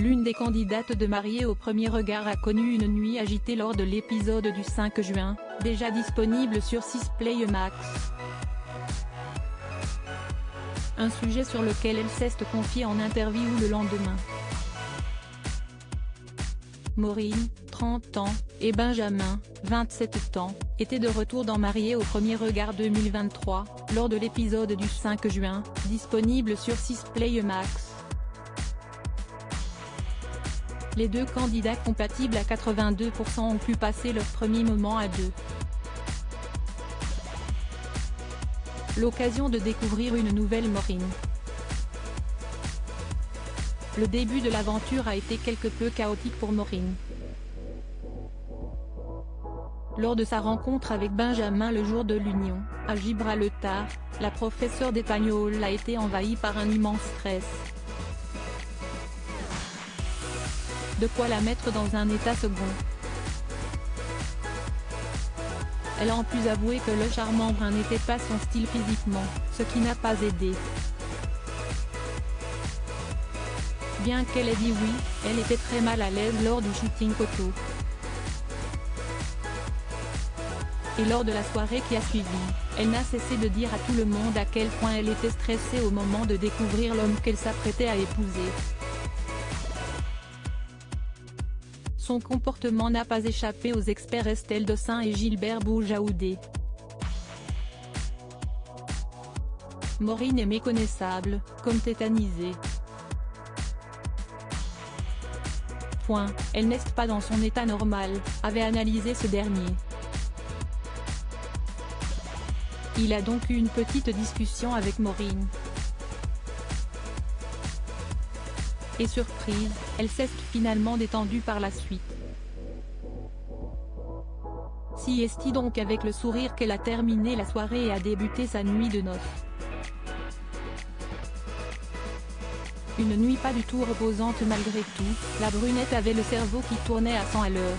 L'une des candidates de Mariée au premier regard a connu une nuit agitée lors de l'épisode du 5 juin, déjà disponible sur 6play Max. Un sujet sur lequel elle s'est confiée en interview le lendemain. Maureen, 30 ans, et Benjamin, 27 ans, étaient de retour dans Mariée au premier regard 2023, lors de l'épisode du 5 juin, disponible sur 6play Max. Les deux candidats compatibles à 82% ont pu passer leur premier moment à deux. L'occasion de découvrir une nouvelle Maureen. Le début de l'aventure a été quelque peu chaotique pour Maureen. Lors de sa rencontre avec Benjamin le jour de l'union, à Gibraltar, la professeure d'espagnol a été envahie par un immense stress. De quoi la mettre dans un état second. Elle a en plus avoué que le charmant brun n'était pas son style physiquement, ce qui n'a pas aidé. Bien qu'elle ait dit oui, elle était très mal à l'aise lors du shooting photo. Et lors de la soirée qui a suivi, elle n'a cessé de dire à tout le monde à quel point elle était stressée au moment de découvrir l'homme qu'elle s'apprêtait à épouser. Son comportement n'a pas échappé aux experts Estelle Dossin et Gilbert Boujaoudé. Maureen est méconnaissable, comme tétanisée. Elle n'est pas dans son état normal, avait analysé ce dernier. Il a donc eu une petite discussion avec Maureen. Et surprise, elle s'est finalement détendue par la suite. Si est donc avec le sourire qu'elle a terminé la soirée et a débuté sa nuit de noces. Une nuit pas du tout reposante malgré tout, la brunette avait le cerveau qui tournait à 100 à l'heure.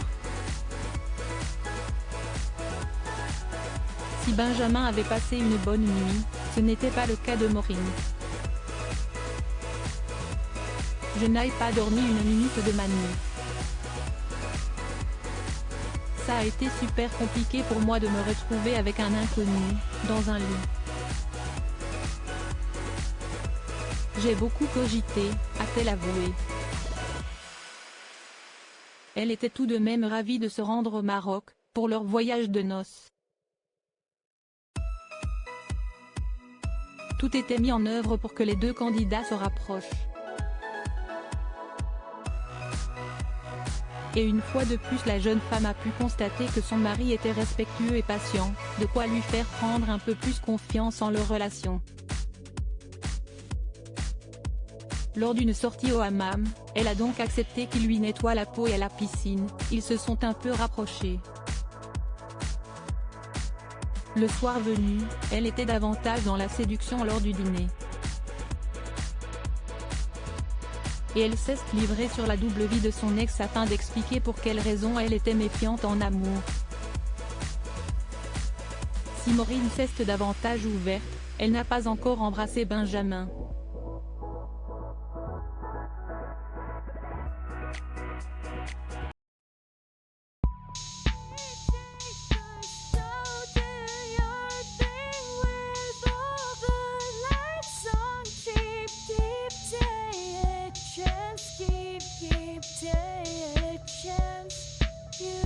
Si Benjamin avait passé une bonne nuit, ce n'était pas le cas de Maureen. Je n'ai pas dormi une minute de ma nuit. Ça a été super compliqué pour moi de me retrouver avec un inconnu, dans un lit. J'ai beaucoup cogité, a-t-elle avoué. Elle était tout de même ravie de se rendre au Maroc, pour leur voyage de noces. Tout était mis en œuvre pour que les deux candidats se rapprochent. Et une fois de plus la jeune femme a pu constater que son mari était respectueux et patient, de quoi lui faire prendre un peu plus confiance en leur relation. Lors d'une sortie au hammam, elle a donc accepté qu'il lui nettoie la peau et à la piscine, ils se sont un peu rapprochés. Le soir venu, elle était davantage dans la séduction lors du dîner. Et elle s'est livrée sur la double vie de son ex afin d'expliquer pour quelles raisons elle était méfiante en amour. Si Maureen s'est davantage ouverte, elle n'a pas encore embrassé Benjamin. Keep take a chance. You